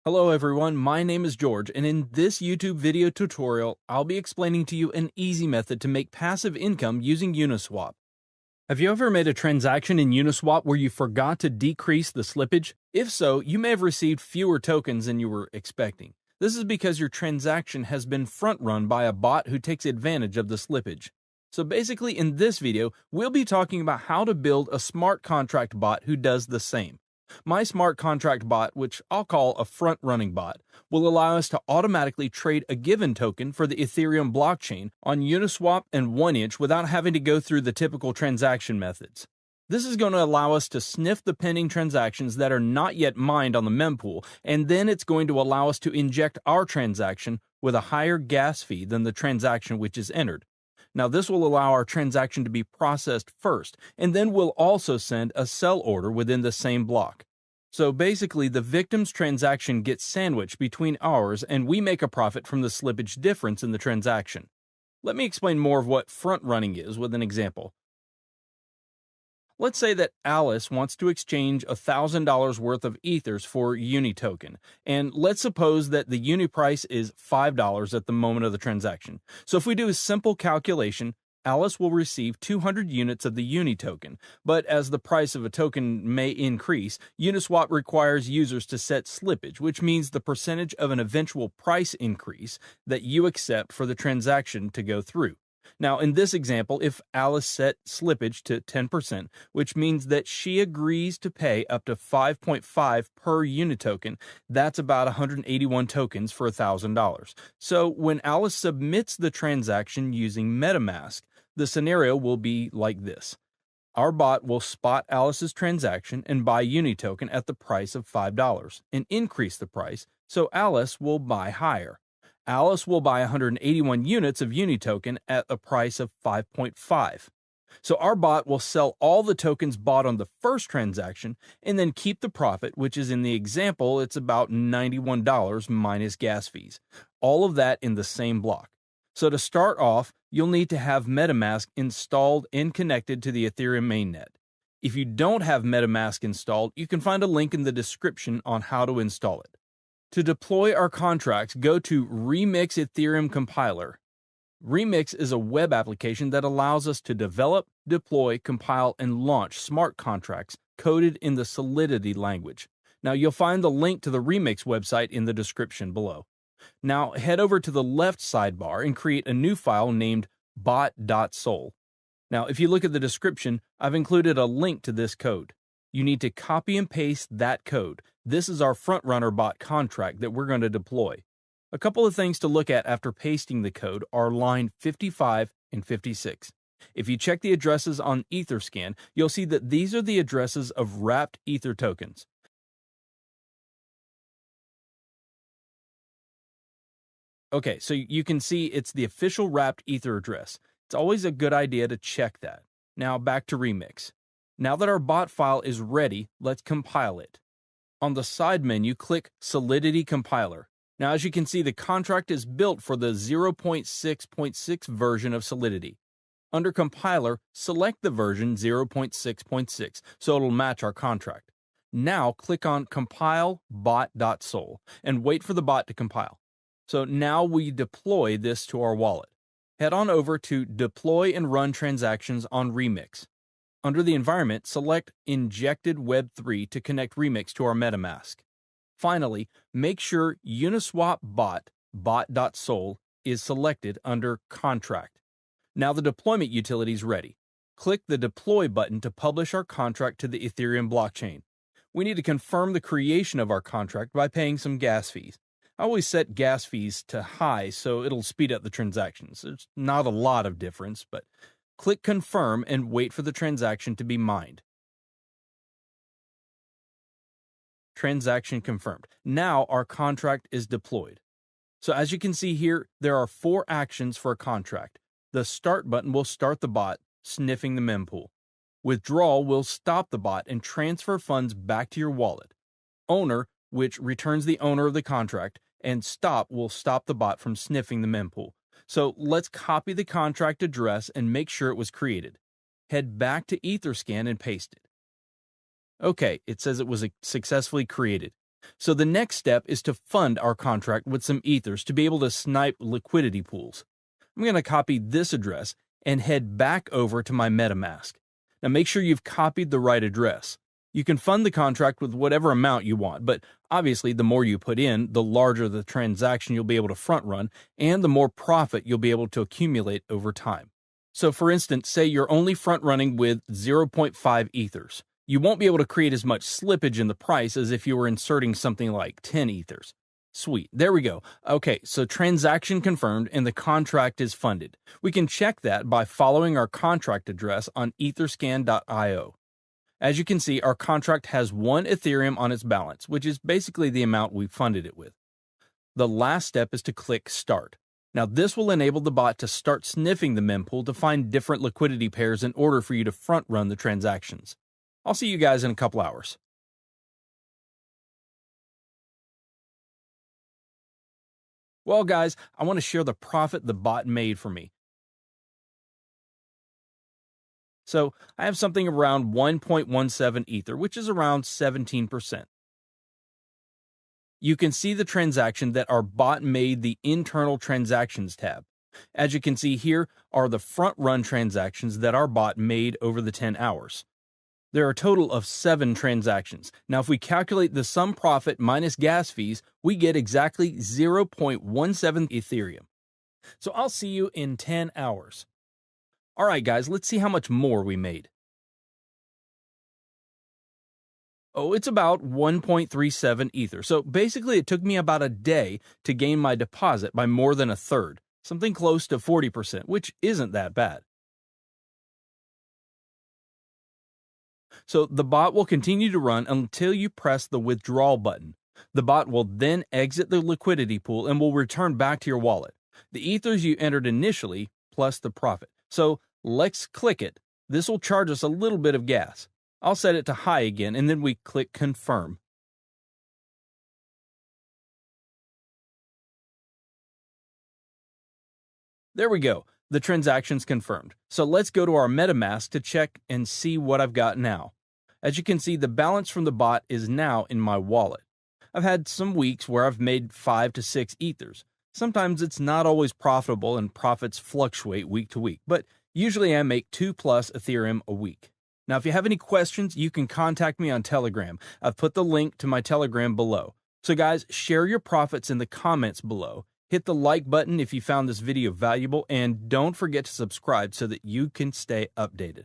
Hello everyone, my name is George, and in this YouTube video tutorial, I'll be explaining to you an easy method to make passive income using Uniswap. Have you ever made a transaction in Uniswap where you forgot to decrease the slippage? If so, you may have received fewer tokens than you were expecting. This is because your transaction has been front-run by a bot who takes advantage of the slippage. So basically, in this video, we'll be talking about how to build a smart contract bot who does the same. My smart contract bot, which I'll call a front-running bot, will allow us to automatically trade a given token for the Ethereum blockchain on Uniswap and 1inch without having to go through the typical transaction methods. This is going to allow us to sniff the pending transactions that are not yet mined on the mempool, and then it's going to allow us to inject our transaction with a higher gas fee than the transaction which is entered. Now, this will allow our transaction to be processed first, and then we'll also send a sell order within the same block. So basically, the victim's transaction gets sandwiched between ours, and we make a profit from the slippage difference in the transaction. Let me explain more of what front-running is with an example. Let's say that Alice wants to exchange $1,000 worth of ethers for Uni token, and let's suppose that the Uni price is $5 at the moment of the transaction. So if we do a simple calculation, Alice will receive 200 units of the Uni token, but as the price of a token may increase, Uniswap requires users to set slippage, which means the percentage of an eventual price increase that you accept for the transaction to go through. Now, in this example, if Alice set slippage to 10%, which means that she agrees to pay up to 5.5 per unit token, that's about 181 tokens for $1,000. So when Alice submits the transaction using MetaMask, the scenario will be like this. Our bot will spot Alice's transaction and buy Uni token at the price of $5 and increase the price, so Alice will buy higher. Alice will buy 181 units of Uni token at a price of 5.5. So our bot will sell all the tokens bought on the first transaction and then keep the profit, which is in the example, it's about $91 minus gas fees. All of that in the same block. So to start off, you'll need to have MetaMask installed and connected to the Ethereum mainnet. If you don't have MetaMask installed, you can find a link in the description on how to install it. To deploy our contracts, go to Remix Ethereum Compiler. Remix is a web application that allows us to develop, deploy, compile, and launch smart contracts coded in the Solidity language. Now, you'll find the link to the Remix website in the description below. Now, head over to the left sidebar and create a new file named mevbot.sol. Now, if you look at the description, I've included a link to this code. You need to copy and paste that code. This is our frontrunner bot contract that we're going to deploy. A couple of things to look at after pasting the code are line 55 and 56. If you check the addresses on Etherscan, you'll see that these are the addresses of wrapped Ether tokens. Okay, so you can see it's the official wrapped Ether address. It's always a good idea to check that. Now back to Remix. Now that our bot file is ready, let's compile it. On the side menu, click Solidity Compiler. Now, as you can see, the contract is built for the 0.6.6 version of Solidity. Under Compiler, select the version 0.6.6 so it'll match our contract. Now, click on Compile bot.sol and wait for the bot to compile. So now we deploy this to our wallet. Head on over to Deploy and Run Transactions on Remix. Under the environment, select Injected Web 3 to connect Remix to our MetaMask. Finally, make sure Uniswap bot.sol is selected under Contract. Now the deployment utility is ready. Click the Deploy button to publish our contract to the Ethereum blockchain. We need to confirm the creation of our contract by paying some gas fees. I always set gas fees to high so it'll speed up the transactions. There's not a lot of difference, but click Confirm and wait for the transaction to be mined. Transaction confirmed. Now our contract is deployed. So as you can see here, there are 4 actions for a contract. The Start button will start the bot, sniffing the mempool. Withdrawal will stop the bot and transfer funds back to your wallet. Owner, which returns the owner of the contract, and Stop will stop the bot from sniffing the mempool. So let's copy the contract address and make sure it was created. Head back to Etherscan and paste it. Okay, it says it was successfully created. So the next step is to fund our contract with some ethers to be able to snipe liquidity pools. I'm going to copy this address and head back over to my MetaMask. Now make sure you've copied the right address. You can fund the contract with whatever amount you want, but obviously the more you put in, the larger the transaction you'll be able to front run, and the more profit you'll be able to accumulate over time. So for instance, say you're only front running with 0.5 ethers. You won't be able to create as much slippage in the price as if you were inserting something like 10 ethers. Sweet, there we go. Okay, so transaction confirmed and the contract is funded. We can check that by following our contract address on etherscan.io. As you can see, our contract has 1 Ethereum on its balance, which is basically the amount we funded it with. The last step is to click Start. Now this will enable the bot to start sniffing the mempool to find different liquidity pairs in order for you to front run the transactions. I'll see you guys in a couple hours. Well guys, I want to share the profit the bot made for me. So I have something around 1.17 Ether, which is around 17%. You can see the transaction that our bot made the internal transactions tab. As you can see here are the front run transactions that our bot made over the 10 hours. There are a total of 7 transactions. Now if we calculate the sum profit minus gas fees, we get exactly 0.17 Ethereum. So I'll see you in 10 hours. Alright guys, let's see how much more we made. Oh, it's about 1.37 Ether. So basically it took me about a day to gain my deposit by more than a third, something close to 40%, which isn't that bad. So the bot will continue to run until you press the withdrawal button. The bot will then exit the liquidity pool and will return back to your wallet. The ethers you entered initially plus the profit. So let's click it. This will charge us a little bit of gas. I'll set it to high again and then we click confirm. There we go. The transaction's confirmed. So let's go to our MetaMask to check and see what I've got now. As you can see, the balance from the bot is now in my wallet. I've had some weeks where I've made 5 to 6 ethers. Sometimes it's not always profitable and profits fluctuate week to week, but usually I make 2+ Ethereum a week. Now, if you have any questions, you can contact me on Telegram. I've put the link to my Telegram below. So guys, share your profits in the comments below. Hit the like button if you found this video valuable, and don't forget to subscribe so that you can stay updated.